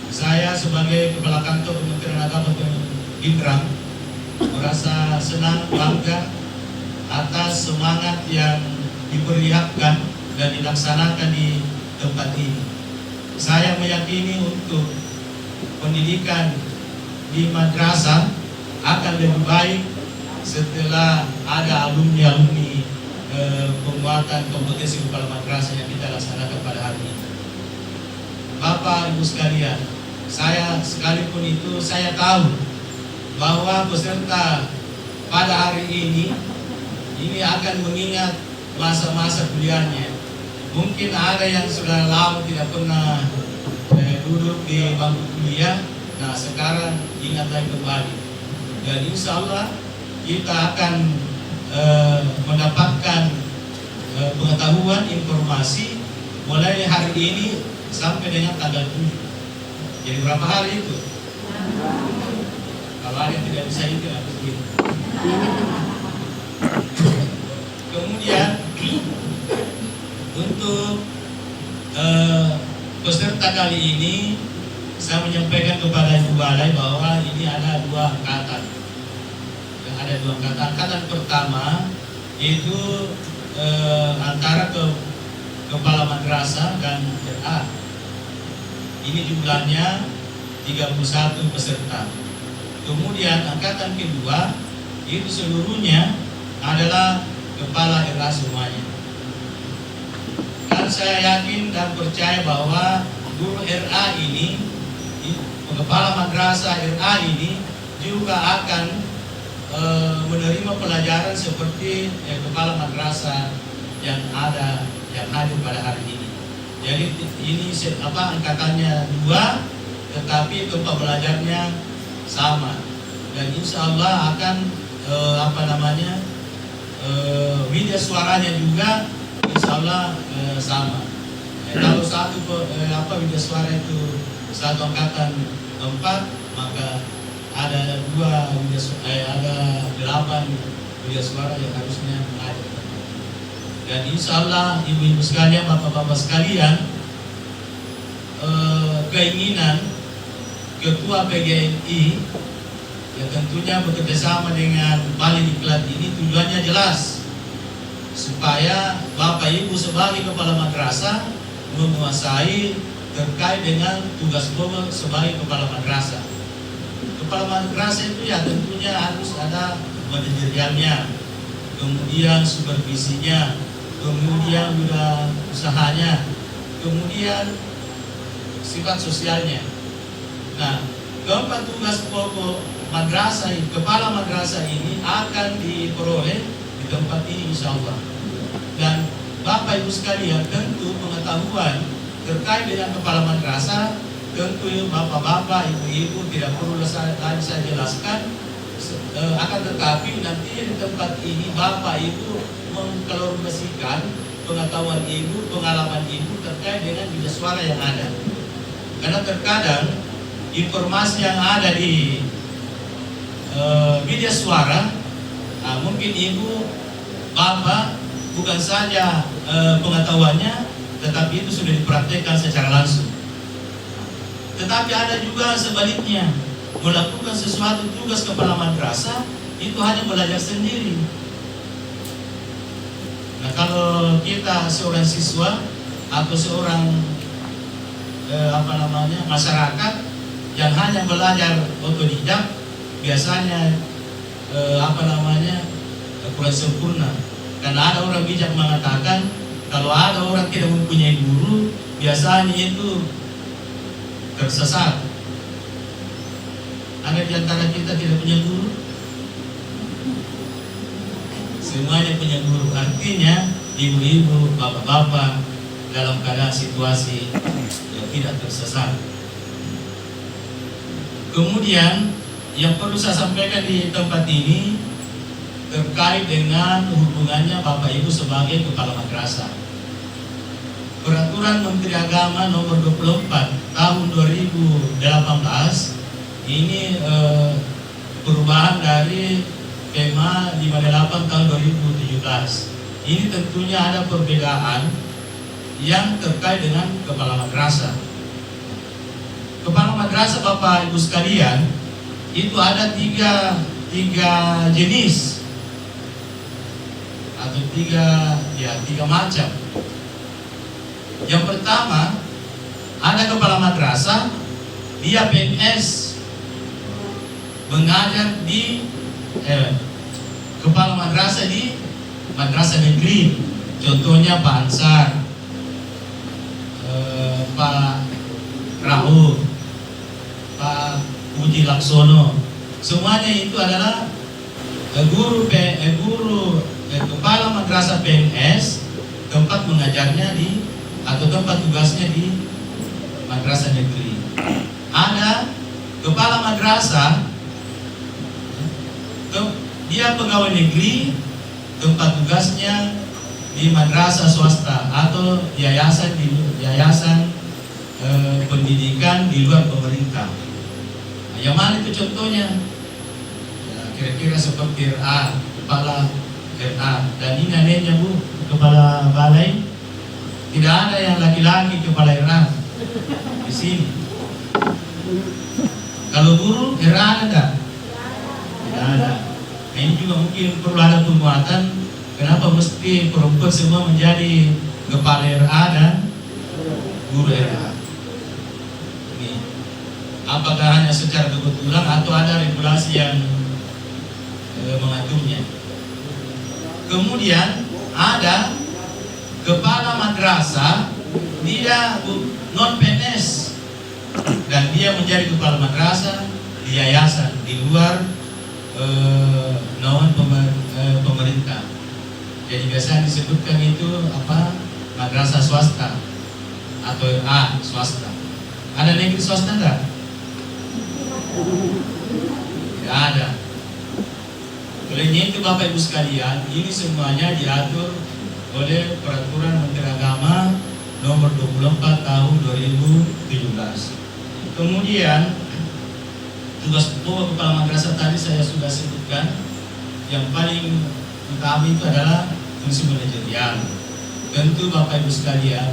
Saya sebagai Kepala Kantor Kementerian Agama Pindrang merasa senang, bangga atas semangat yang diperlihatkan dan dilaksanakan di tempat ini. Saya meyakini untuk pendidikan di madrasah akan lebih baik setelah ada alumni-alumni penguatan kompetensi kepala madrasah yang kita laksanakan pada hari ini. Bapak Ibu sekalian, saya sekalipun itu saya tahu bahwa peserta pada hari ini akan mengingat masa-masa kuliahnya. Mungkin ada yang sudah lama tidak pernah duduk di bangku kuliah, nah sekarang ingat lagi kembali. Dan insya Allah kita akan mendapatkan pengetahuan, informasi mulai hari ini sampai dengan tanggal 7. Jadi berapa hari itu? Kalau ada yang tidak bisa itu habis gitu. Kemudian untuk peserta kali ini saya menyampaikan kepada Ibu Balai bahwa ini ada dua angkatan. Ada dua angkatan. Angkatan pertama itu antara kepala madrasah dan RA. Ini jumlahnya 31 peserta. Kemudian angkatan kedua itu seluruhnya adalah kepala RA semuanya. Dan saya yakin dan percaya bahwa guru RA ini, kepala madrasah RA ini juga akan menerima pelajaran seperti kepala madrasah yang hadir pada hari ini. Jadi ini angkatannya 2, tetapi tempat belajarnya sama. Dan insya Allah akan media suaranya juga insya Allah sama. Kalau satu media suara itu satu angkatan 4, maka ada 8 media suara yang harusnya ada. Dan insya Allah ibu-ibu sekalian, bapak-bapak sekalian, keinginan Ketua PGNI yang tentunya bekerjasama dengan Balai Diklat ini tujuannya jelas, supaya Bapak Ibu sebagai kepala madrasah menguasai terkait dengan tugas pokok sebagai kepala madrasah. Kepala madrasah itu ya tentunya harus ada manajerialnya, kemudian supervisinya, kemudian juga usahanya, kemudian sifat sosialnya. Nah, keempat tugas pokok madrasah, kepala madrasah ini akan diperoleh di tempat ini insya Allah. Dan Bapak Ibu sekalian, tentu pengetahuan terkait dengan kepala madrasah, tentu bapak-bapak, ibu-ibu tidak perlu tadi saya jelaskan. Akan tetapi nanti di tempat ini Bapak Ibu mengklarifikasikan pengetahuan ibu, pengalaman ibu terkait dengan media suara yang ada. Karena terkadang informasi yang ada di media suara, mungkin ibu, bapak bukan saja pengetahuannya, tetapi itu sudah dipraktekkan secara langsung. Tetapi ada juga sebaliknya, melakukan sesuatu tugas kepala madrasah itu hanya belajar sendiri. Nah, kalau kita seorang siswa atau seorang masyarakat yang hanya belajar otodidak, biasanya kurang sempurna. Karena ada orang bijak mengatakan kalau ada orang tidak mempunyai guru, biasanya itu tersesat. Ada di antara kita tidak punya guru? Semuanya punya guru. Artinya ibu-ibu, bapak-bapak dalam keadaan situasi yang tidak tersesat. Kemudian yang perlu saya sampaikan di tempat ini terkait dengan hubungannya Bapak Ibu sebagai kepala madrasah. Peraturan Menteri Agama nomor 24 tahun 2018 ini perubahan dari Pema 58 tahun 2017. Ini tentunya ada perbedaan yang terkait dengan kepala madrasah. Kepala madrasah Bapak Ibu sekalian itu ada tiga jenis atau tiga macam. Yang pertama, ada kepala madrasah, dia PNS, mengajar di kepala madrasah di madrasah negeri. Contohnya Pak Ansar, Pak Raul, Pak Puji Laksono. Semuanya itu adalah kepala madrasah PNS, tempat mengajarnya atau tempat tugasnya di madrasah negeri. Ada kepala madrasah, dia pegawai negeri, tempat tugasnya di madrasah swasta atau yayasan pendidikan di luar pemerintah. Yang mana itu contohnya? Ya, kira-kira seperti RA, kepala RA. Dan ini anehnya Bu, kepala balai tidak ada yang laki-laki kepala RA di sini. Kalau guru RA ada? Tidak ada. Nah, ini juga mungkin perlu ada penguatan. Kenapa mesti perempuan semua menjadi kepala RA dan guru RA? Ini, apakah hanya secara kebetulan atau ada regulasi yang mengaturnya? Kemudian ada kepala madrasah, dia non PNS dan dia menjadi kepala madrasah di yayasan di luar naungan pemerintah. Jadi biasanya disebutkan itu madrasah swasta atau swasta. Ada negeri swasta enggak? Tidak ada. Olehnya itu Bapak Ibu sekalian, ini semuanya diatur oleh Peraturan Menteri Agama Nomor 24 Tahun 2017. Kemudian tugas pokok kepala madrasah tadi saya sudah sebutkan. Yang paling utama itu adalah fungsi manajerial. Tentu Bapak Ibu sekalian,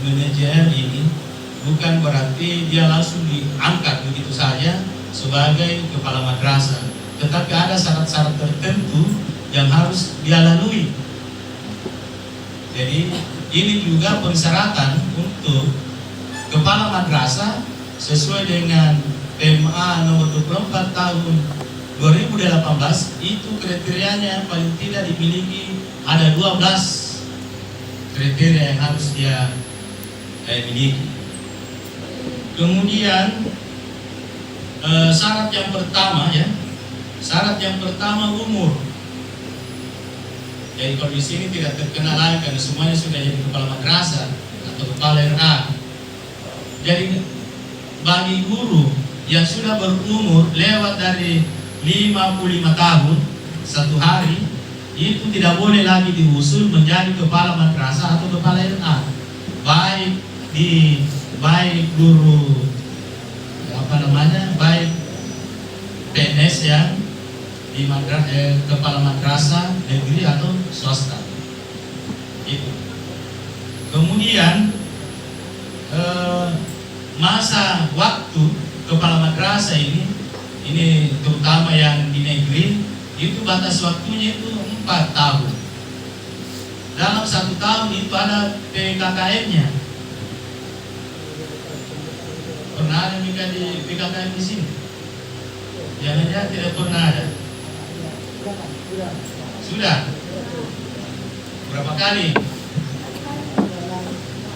manajer ini bukan berarti dia langsung diangkat begitu saja sebagai kepala madrasah, tetapi ada syarat-syarat tertentu yang harus dia lalui. Jadi ini juga persyaratan untuk kepala madrasah sesuai dengan PMA nomor 24 tahun 2018 itu kriterianya paling tidak dimiliki ada 12 kriteria yang harus dia miliki. Kemudian syarat yang pertama umur. Jadi kalau di sini tidak terkenal lagi karena semuanya sudah jadi kepala madrasah atau kepala RA. Jadi bagi guru yang sudah berumur lewat dari 55 tahun satu hari, itu tidak boleh lagi diusul menjadi kepala madrasah atau kepala RA. Baik guru baik PNS yang di kepala madrasah negeri atau swasta. Itu. Kemudian masa waktu kepala madrasah ini terutama yang di negeri itu batas waktunya itu 4 tahun. Dalam 1 tahun itu ada PKKM-nya. Pernah ada di PKKM di sini? Jangan-jangan tidak pernah ada. Sudah. Berapa kali?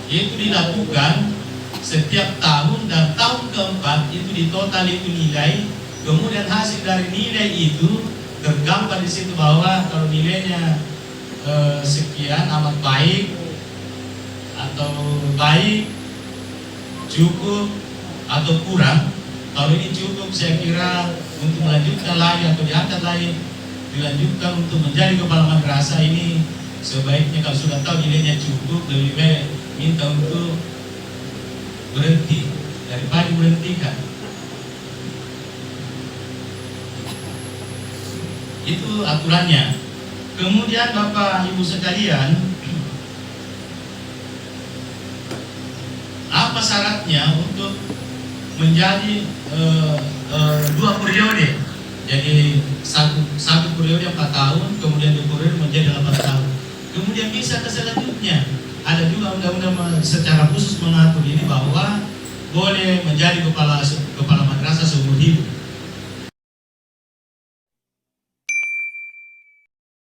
Itu dilakukan setiap tahun dan tahun keempat itu di total itu nilai. Kemudian hasil dari nilai itu tergambar di situ bahwa kalau nilainya sekian amat baik atau baik, cukup atau kurang. Kalau ini cukup saya kira untuk melanjutkan lagi atau diangkat lagi, dilanjutkan untuk menjadi kepala madrasah ini sebaiknya kalau sudah tahu nilainya cukup lebih baik minta untuk berhenti daripada berhentikan. Itu aturannya. Kemudian Bapak Ibu sekalian, apa syaratnya untuk menjadi 2 periode. Jadi satu periode 4 tahun, kemudian 2 periode menjadi 8 tahun. Kemudian bisa ke selanjutnya. Ada juga undang-undang secara khusus mengatur ini bahwa boleh menjadi kepala